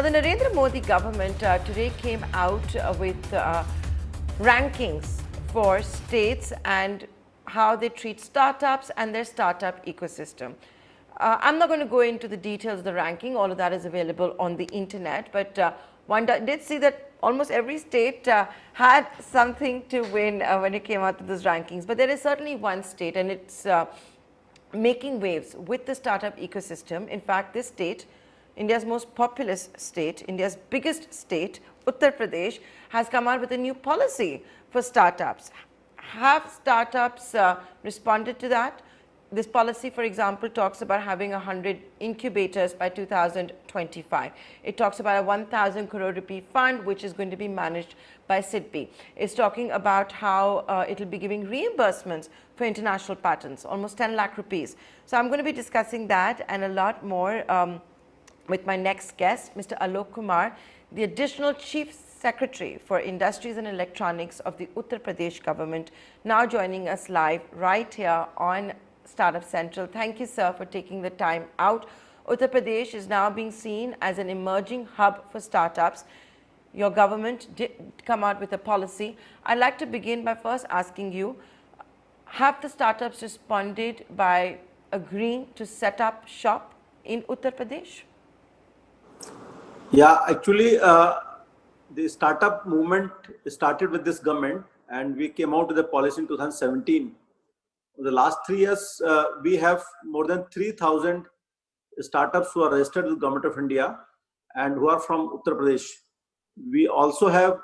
Now, the Narendra Modi government today came out with rankings for states and how they treat startups and their startup ecosystem. I'm not going to go into the details of the ranking. All of that is available on the internet. But one did see that almost every state had something to win when it came out to those rankings. But there is certainly one state, and it's making waves with the startup ecosystem. In fact, this state, India's most populous state, India's biggest state, Uttar Pradesh, has come out with a new policy for startups. Have startups responded to that? This policy, for example, talks about having 100 incubators by 2025. It talks about a 1,000 crore rupee fund, which is going to be managed by SIDBI. It's talking about how it will be giving reimbursements for international patents, almost 10 lakh rupees. So I'm going to be discussing that and a lot more with my next guest, Mr. Alok Kumar, the additional Chief Secretary for Industries and Electronics of the Uttar Pradesh government, now joining us live right here on Startup Central. Thank you, sir, for taking the time out. Uttar Pradesh is now being seen as an emerging hub for startups. Your government did come out with a policy. I'd like to begin by first asking you, have the startups responded by agreeing to set up shop in Uttar Pradesh? Yeah, actually, the startup movement started with this government, and we came out with a policy in 2017. In the last 3 years, we have more than 3,000 startups who are registered with the Government of India and who are from Uttar Pradesh. We also have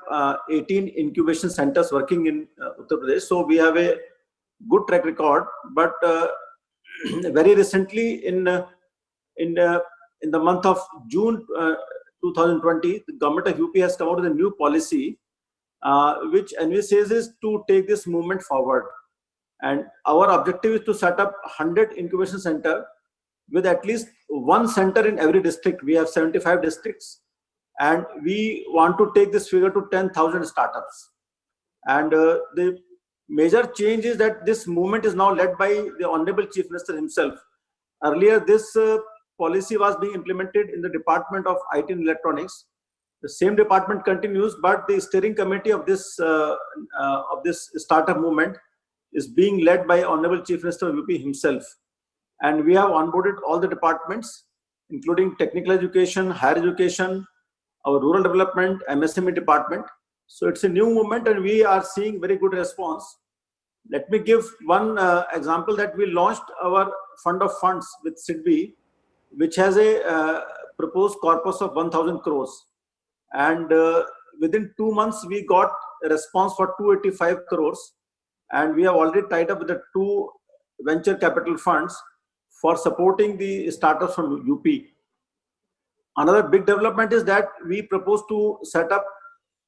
18 incubation centers working in Uttar Pradesh, so we have a good track record. But very recently, in the month of June 2020, the government of UP has come out with a new policy, which envisages is to take this movement forward. And our objective is to set up 100 incubation center with at least one center in every district. We have 75 districts, and we want to take this figure to 10,000 startups. And the major change is that this movement is now led by the Honorable Chief Minister himself. Earlier, this policy was being implemented in the Department of IT and Electronics. The same department continues, but the steering committee of this startup movement is being led by Honorable Chief Minister of UP himself. And we have onboarded all the departments, including technical education, higher education, our rural development, MSME department. So it's a new movement, and we are seeing very good response. Let me give one example that we launched our fund of funds with SIDBI, which has a proposed corpus of 1,000 crores. And within 2 months, we got a response for 285 crores. And we have already tied up with the 2 venture capital funds for supporting the startups from UP. Another big development is that we propose to set up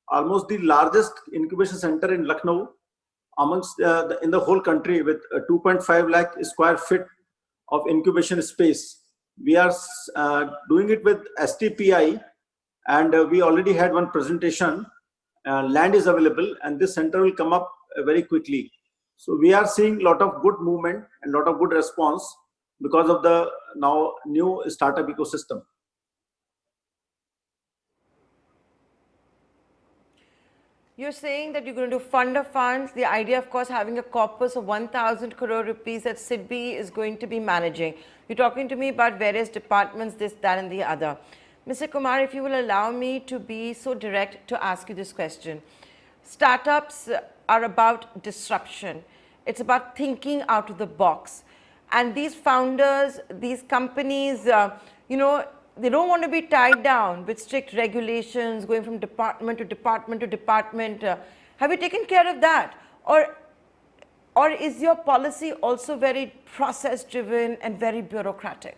almost the largest incubation center in Lucknow amongst in the whole country, with 2.5 lakh square feet of incubation space. We are doing it with STPI, and we already had one presentation. Land is available, and this center will come up very quickly. So we are seeing a lot of good movement and a lot of good response because of the now new startup ecosystem. You're saying that you're going to do fund of funds. The idea, of course, having a corpus of 1,000 crore rupees that SIDBI is going to be managing. You're talking to me about various departments, this, that, and the other. Mr. Kumar, if you will allow me to be so direct to ask you this question. Startups are about disruption. It's about thinking out of the box. And these founders, these companies, they don't want to be tied down with strict regulations, going from department to department to department. Have you taken care of that? Or is your policy also very process-driven and very bureaucratic?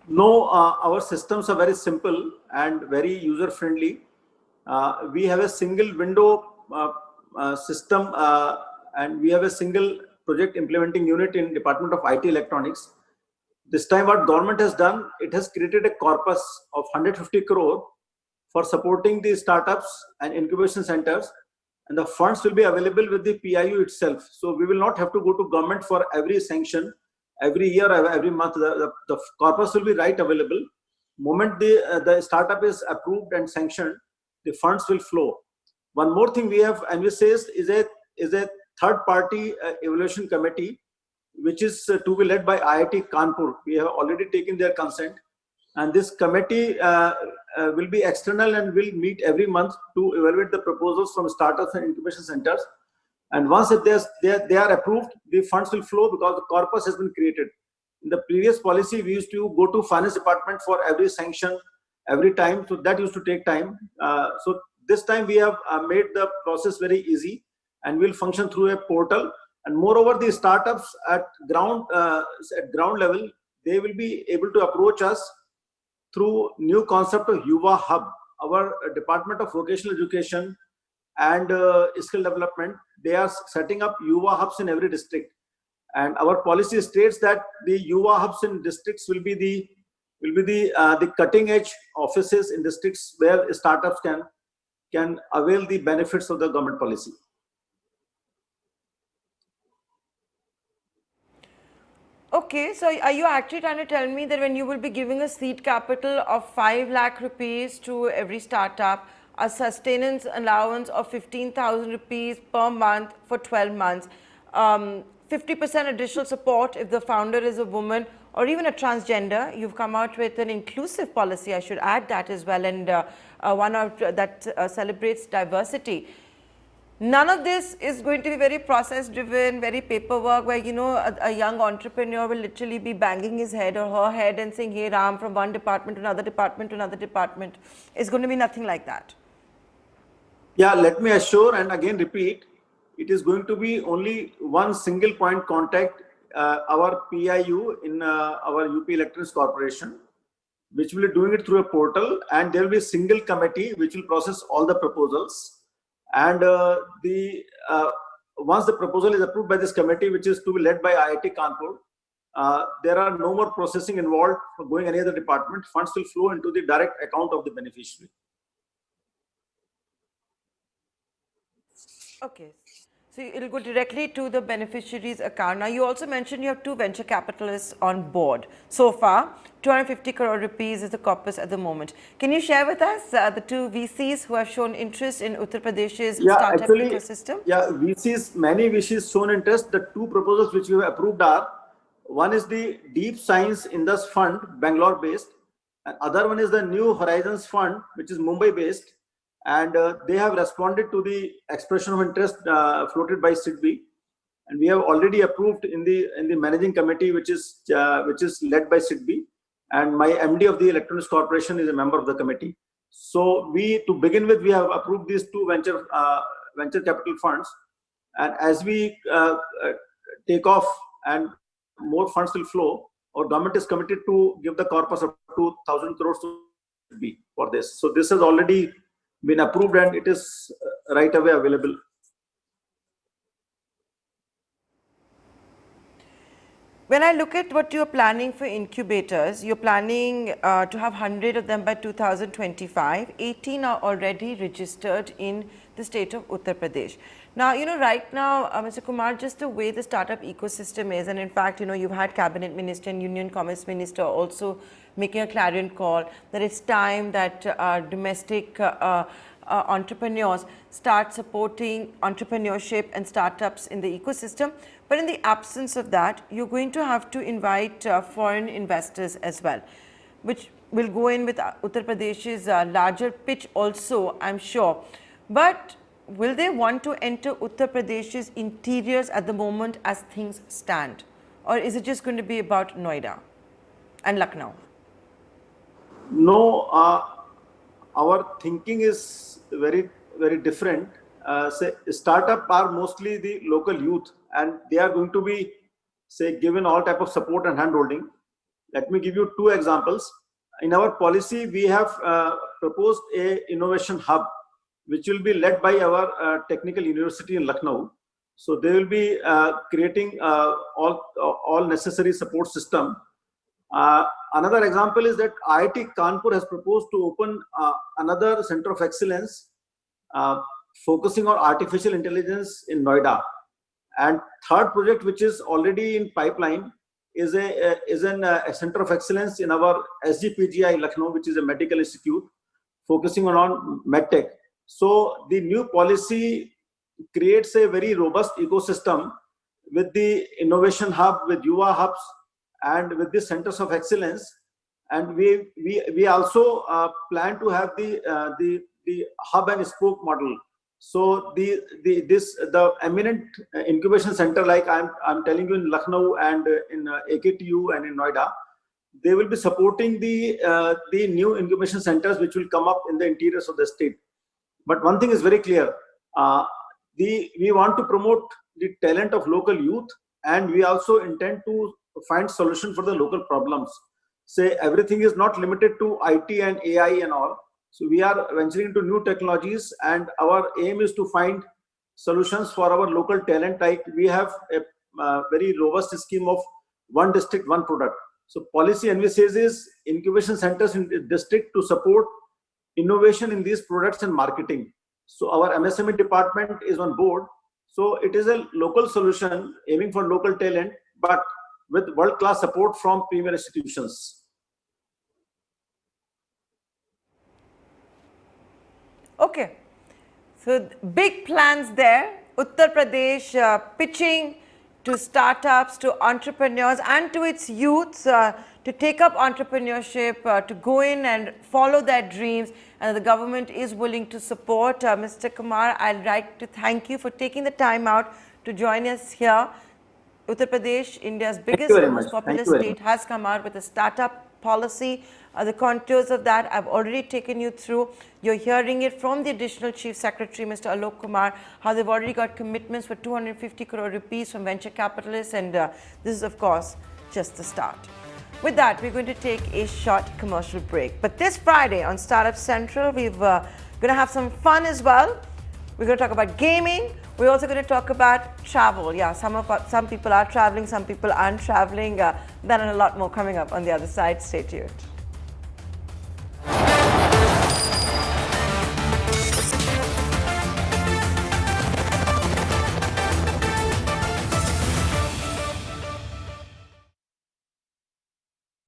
No, our systems are very simple and very user-friendly. We have a single window system, and we have a single project implementing unit in Department of IT Electronics. This time what government has done, it has created a corpus of 150 crore for supporting the startups and incubation centers, and the funds will be available with the PIU itself. So we will not have to go to government for every sanction, every year, every month. The corpus will be right available. Moment the startup is approved and sanctioned, the funds will flow. One more thing we have envisaged is a third party evaluation committee, which is to be led by IIT Kanpur. We have already taken their consent, and this committee will be external and will meet every month to evaluate the proposals from startups and incubation centers. And once they are approved, the funds will flow because the corpus has been created. In the previous policy, we used to go to finance department for every sanction, every time, so that used to take time. So this time we have made the process very easy, and will function through a portal. And moreover, the startups at ground level, they will be able to approach us through new concept of Yuva Hub. Our Department of Vocational Education and Skill Development, they are setting up Yuva Hubs in every district. And our policy states that the Yuva Hubs in districts will be the cutting edge offices in districts where startups can avail the benefits of the government policy. Okay, so are you actually trying to tell me that when you will be giving a seed capital of 5 lakh rupees to every startup, a sustenance allowance of 15,000 rupees per month for 12 months, 50% additional support if the founder is a woman or even a transgender? You've come out with an inclusive policy, I should add that as well, and one that celebrates diversity. None of this is going to be very process driven, very paperwork, where a young entrepreneur will literally be banging his head or her head and saying, hey Ram, from one department to another department to another department. It's going to be nothing like that. Yeah, let me assure and again repeat, it is going to be only one single point contact, our PIU in our UP Electronics Corporation, which will be doing it through a portal, and there will be a single committee which will process all the proposals. And once the proposal is approved by this committee, which is to be led by IIT Kanpur, there are no more processing involved for going any other department. Funds will flow into the direct account of the beneficiary. Okay, so it will go directly to the beneficiary's account. Now, you also mentioned you have 2 venture capitalists on board. So far, 250 crore rupees is the corpus at the moment. Can you share with us the 2 VCs who have shown interest in Uttar Pradesh's startup ecosystem? Yeah, VCs, many VCs shown interest. The 2 proposals which we have approved are, one is the Deep Science Indus Fund, Bangalore based, and other one is the New Horizons Fund, which is Mumbai based. And they have responded to the expression of interest floated by SIDBI, and we have already approved in the managing committee, which is led by SIDBI, and my MD of the Electronics Corporation is a member of the committee. So to begin with, we have approved these 2 venture capital funds, and as we take off and more funds will flow, our government is committed to give the corpus of 2,000 crores to SIDBI for this. So this has already been approved and it is right away available. When I look at what you're planning for incubators, you're planning to have 100 of them by 2025. 18 are already registered in the state of Uttar Pradesh. Now, right now, Mr. Kumar, just the way the startup ecosystem is, and in fact, you've had Cabinet Minister and Union Commerce Minister also making a clarion call that it's time that domestic entrepreneurs start supporting entrepreneurship and startups in the ecosystem. But in the absence of that, you're going to have to invite foreign investors as well, which will go in with Uttar Pradesh's larger pitch also, I'm sure. But will they want to enter Uttar Pradesh's interiors at the moment as things stand? Or is it just going to be about Noida and Lucknow? No, our thinking is very, very different. Startup are mostly the local youth, and they are going to be, given all type of support and handholding. Let me give you 2 examples. In our policy, we have proposed a innovation hub, which will be led by our technical university in Lucknow. So they will be creating all necessary support system. Another example is that IIT Kanpur has proposed to open another center of excellence focusing on artificial intelligence in Noida. And third project, which is already in pipeline, is a center of excellence in our SGPGI Lucknow, which is a medical institute focusing on medtech. So the new policy creates a very robust ecosystem with the innovation hub, with Yuva hubs, and with the centers of excellence. And we also plan to have the hub and spoke model. So the eminent incubation center, like I'm telling you, in Lucknow and in AKTU and in Noida, they will be supporting the new incubation centers which will come up in the interiors of the state. But one thing is very clear: we want to promote the talent of local youth, and we also intend to find solution for the local problems. Say everything is not limited to IT and AI and all. So we are venturing into new technologies, and our aim is to find solutions for our local talent. Like we have a very robust scheme of one district, one product. So policy envisages incubation centers in the district to support innovation in these products and marketing. So our MSME department is on board. So it is a local solution aiming for local talent, but with world-class support from premier institutions. Okay, so big plans there. Uttar Pradesh pitching to startups, to entrepreneurs and to its youths to take up entrepreneurship, to go in and follow their dreams, and the government is willing to support. Mr. Kumar, I'd like to thank you for taking the time out to join us here. Uttar Pradesh, India's biggest and most populous state, has come out with a startup policy. The contours of that I've already taken you through. You're hearing it from the additional Chief Secretary, Mr. Alok Kumar, how they've already got commitments for 250 crore rupees from venture capitalists, and this is, of course, just the start. With that, we're going to take a short commercial break. But this Friday on Startup Central, we're going to have some fun as well. We're going to talk about gaming. We're also going to talk about travel. Yeah, some people are traveling, some people aren't traveling. Then a lot more coming up on the other side. Stay tuned.